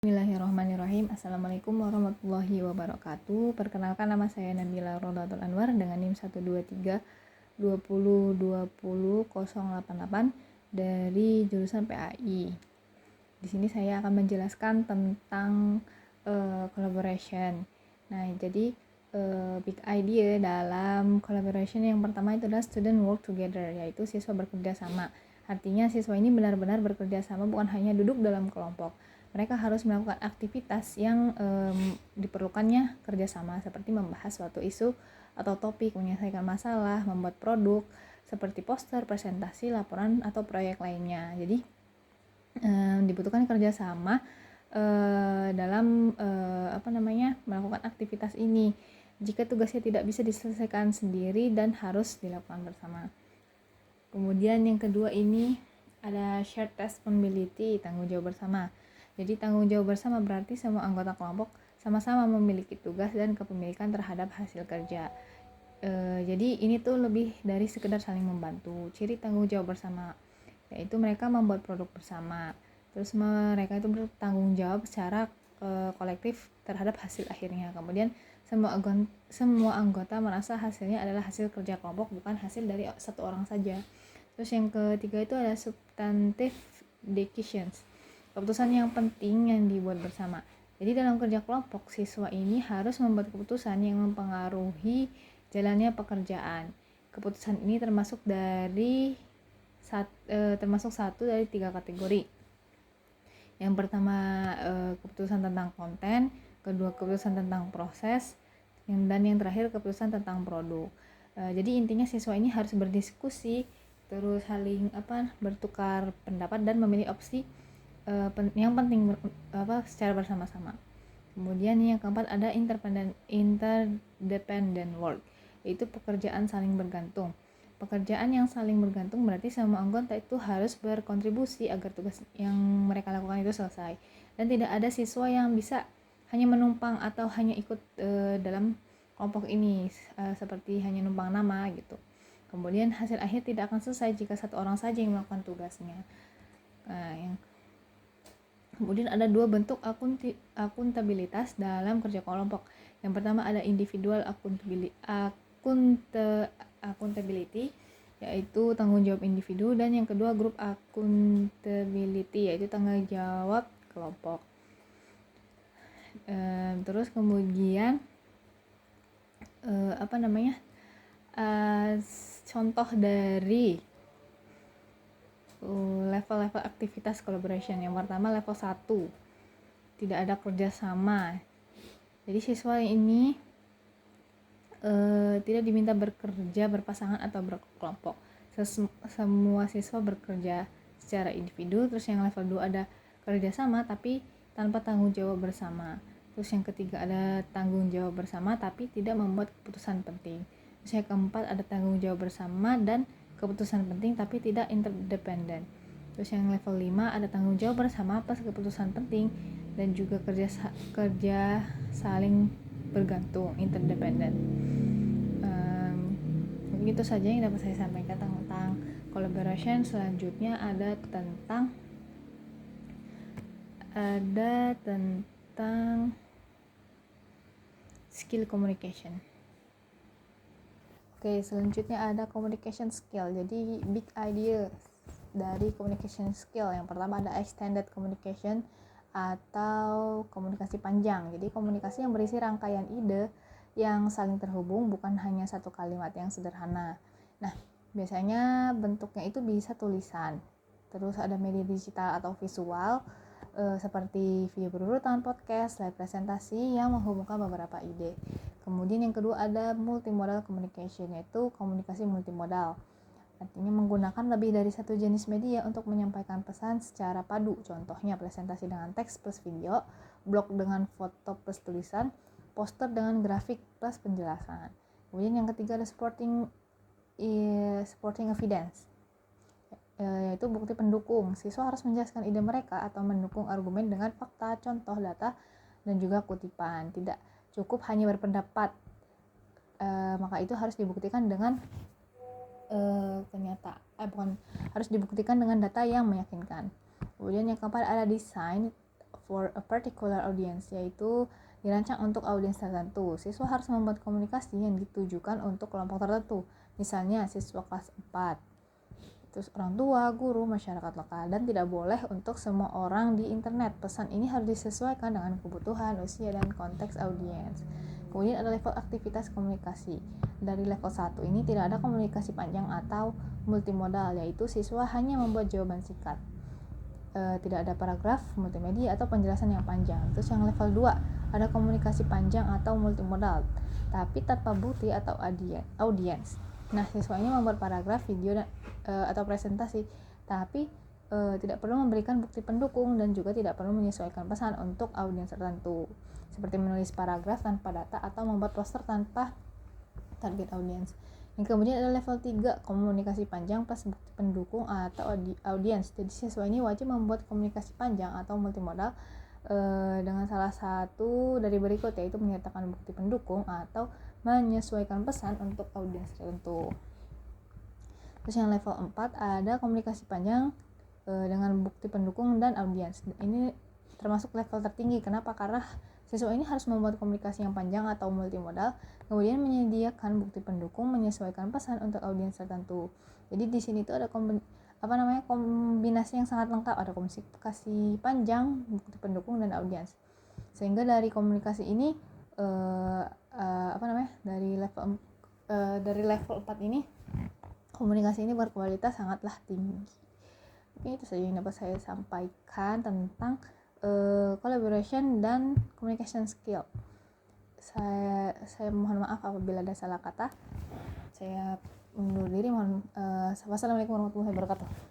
Bismillahirrahmanirrahim. Assalamualaikum warahmatullahi wabarakatuh. Perkenalkan, nama saya Nabila Rodatul Anwar dengan NIM 123-2020-088 dari jurusan PAI. Di sini saya akan menjelaskan tentang collaboration. Nah, jadi big idea dalam collaboration yang pertama itu adalah student work together, yaitu siswa bekerja sama. Artinya siswa ini benar-benar bekerja sama, bukan hanya duduk dalam kelompok. Mereka harus melakukan aktivitas yang diperlukannya kerjasama, seperti membahas suatu isu atau topik, menyelesaikan masalah, membuat produk seperti poster, presentasi, laporan, atau proyek lainnya. Jadi dibutuhkan kerjasama dalam melakukan aktivitas ini. Jika tugasnya tidak bisa diselesaikan sendiri dan harus dilakukan bersama. Kemudian yang kedua ini ada shared responsibility, tanggung jawab bersama. Jadi tanggung jawab bersama berarti semua anggota kelompok sama-sama memiliki tugas dan kepemilikan terhadap hasil kerja. Jadi ini tuh lebih dari sekedar saling membantu. Ciri tanggung jawab bersama yaitu mereka membuat produk bersama. Terus mereka itu bertanggung jawab secara kolektif terhadap hasil akhirnya. Kemudian semua anggota merasa hasilnya adalah hasil kerja kelompok, bukan hasil dari satu orang saja. Terus yang ketiga itu ada substantive decisions, keputusan yang penting yang dibuat bersama. Jadi dalam kerja kelompok, siswa ini harus membuat keputusan yang mempengaruhi jalannya pekerjaan. Keputusan ini termasuk satu dari 3 kategori. Yang pertama keputusan tentang konten, kedua keputusan tentang proses, dan yang terakhir keputusan tentang produk. Jadi intinya siswa ini harus berdiskusi, terus saling bertukar pendapat dan memilih opsi yang penting secara bersama-sama. Kemudian yang keempat ada interdependent work, yaitu pekerjaan saling bergantung. Pekerjaan yang saling bergantung berarti semua anggota itu harus berkontribusi agar tugas yang mereka lakukan itu selesai, dan tidak ada siswa yang bisa hanya menumpang atau hanya ikut dalam kelompok ini, seperti hanya numpang nama gitu. Kemudian hasil akhir tidak akan selesai jika satu orang saja yang melakukan tugasnya. Kemudian ada 2 bentuk akuntabilitas dalam kerja kelompok. Yang pertama ada individual accountability, yaitu tanggung jawab individu, dan yang kedua group accountability, yaitu tanggung jawab kelompok. Terus kemudian contoh dari level-level aktivitas collaboration. Yang pertama level 1, tidak ada kerjasama. Jadi siswa ini tidak diminta bekerja berpasangan atau berkelompok. Semua siswa bekerja secara individu. Terus yang level 2 ada kerjasama tapi tanpa tanggung jawab bersama. Terus yang ketiga ada tanggung jawab bersama tapi tidak membuat keputusan penting. Terus yang keempat ada tanggung jawab bersama dan keputusan penting tapi tidak interdependen. Terus yang level 5 ada tanggung jawab bersama plus keputusan penting dan juga kerja saling bergantung, interdependen. Mungkin itu saja yang dapat saya sampaikan tentang collaboration. Selanjutnya ada tentang skill communication. Oke, selanjutnya ada communication skill. Jadi big idea dari communication skill. Yang pertama ada extended communication atau komunikasi panjang. Jadi komunikasi yang berisi rangkaian ide yang saling terhubung, bukan hanya satu kalimat yang sederhana. Nah, biasanya bentuknya itu bisa tulisan. Terus ada media digital atau visual, seperti video berurutan, podcast, live presentasi yang menghubungkan beberapa ide. Kemudian yang kedua ada multimodal communication, yaitu komunikasi multimodal. Artinya menggunakan lebih dari satu jenis media untuk menyampaikan pesan secara padu. Contohnya presentasi dengan teks plus video, blog dengan foto plus tulisan, poster dengan grafik plus penjelasan. Kemudian yang ketiga ada supporting evidence, yaitu bukti pendukung. Siswa harus menjelaskan ide mereka atau mendukung argumen dengan fakta, contoh, data, dan juga kutipan. Tidak cukup hanya berpendapat, maka itu harus dibuktikan dengan harus dibuktikan dengan data yang meyakinkan. Kemudian yang keempat ada desain for a particular audience, yaitu dirancang untuk audiens tertentu. Siswa harus membuat komunikasi yang ditujukan untuk kelompok tertentu. Misalnya siswa kelas 4, terus orang tua, guru, masyarakat lokal, dan tidak boleh untuk semua orang di internet. Pesan ini harus disesuaikan dengan kebutuhan, usia, dan konteks audiens. Kemudian ada level aktivitas komunikasi. Dari level 1 ini tidak ada komunikasi panjang atau multimodal, yaitu siswa hanya membuat jawaban singkat. Tidak ada paragraf, multimedia, atau penjelasan yang panjang. Terus yang level 2 ada komunikasi panjang atau multimodal, tapi tanpa bukti atau audiens. Nah, siswanya membuat paragraf, video, atau presentasi, tapi tidak perlu memberikan bukti pendukung dan juga tidak perlu menyesuaikan pesan untuk audiens tertentu, seperti menulis paragraf tanpa data atau membuat poster tanpa target audiens. Yang kemudian ada level 3, komunikasi panjang plus bukti pendukung atau audiens. Jadi siswa ini wajib membuat komunikasi panjang atau multimodal dengan salah satu dari berikut, yaitu menyertakan bukti pendukung atau menyesuaikan pesan untuk audiens tertentu. Terus yang level 4 ada komunikasi panjang dengan bukti pendukung dan audiens. Ini termasuk level tertinggi. Kenapa? Karena siswa ini harus membuat komunikasi yang panjang atau multimodal, kemudian menyediakan bukti pendukung, menyesuaikan pesan untuk audiens tertentu. Jadi di sini tuh ada kombinasi yang sangat lengkap, ada komunikasi panjang, bukti pendukung, dan audiens. Sehingga dari komunikasi ini dari level 4 ini komunikasi ini berkualitas sangatlah tinggi. Oke, itu saja yang dapat saya sampaikan tentang collaboration dan communication skill. Saya mohon maaf apabila ada salah kata. Saya undur diri. Wassalamualaikum warahmatullahi wabarakatuh.